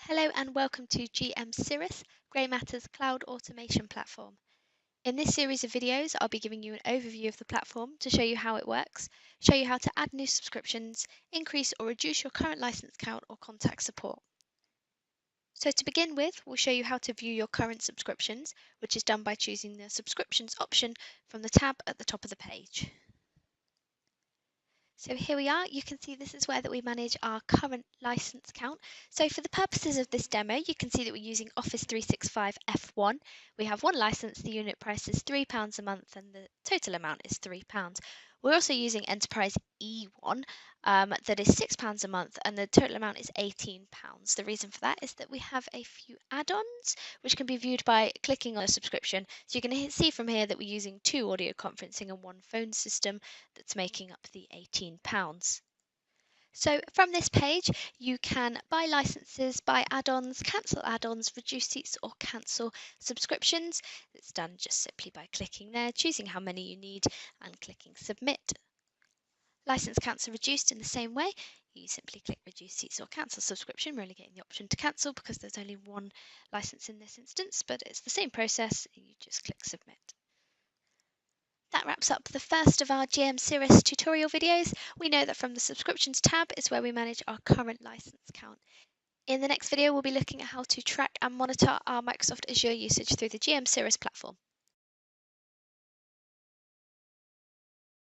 Hello and welcome to GMCirrus, Grey Matter's cloud automation platform. In this series of videos, I'll be giving you an overview of the platform to show you how it works, show you how to add new subscriptions, increase or reduce your current license count or contact support. So to begin with, we'll show you how to view your current subscriptions, which is done by choosing the subscriptions option from the tab at the top of the page. So here we are, you can see this is where that we manage our current license count. So for the purposes of this demo, you can see that we're using Office 365 F1. We have one license, the unit price is £3 a month and the total amount is £3. We're also using Enterprise E1 that is £6 a month and the total amount is £18. The reason for that is that we have a few add-ons which can be viewed by clicking on a subscription. So you can see from here that we're using 2 audio conferencing and 1 phone system that's making up the £18. So from this page, you can buy licenses, buy add-ons, cancel add-ons, reduce seats or cancel subscriptions. It's done just simply by clicking there, choosing how many you need and clicking submit. License counts are reduced in the same way. You simply click reduce seats or cancel subscription. We're only getting the option to cancel because there's only one license in this instance, but it's the same process. You just click submit. That wraps up the first of our GMCirrus tutorial videos. We know that from the subscriptions tab is where we manage our current license count. In the next video, we'll be looking at how to track and monitor our Microsoft Azure usage through the GMCirrus platform.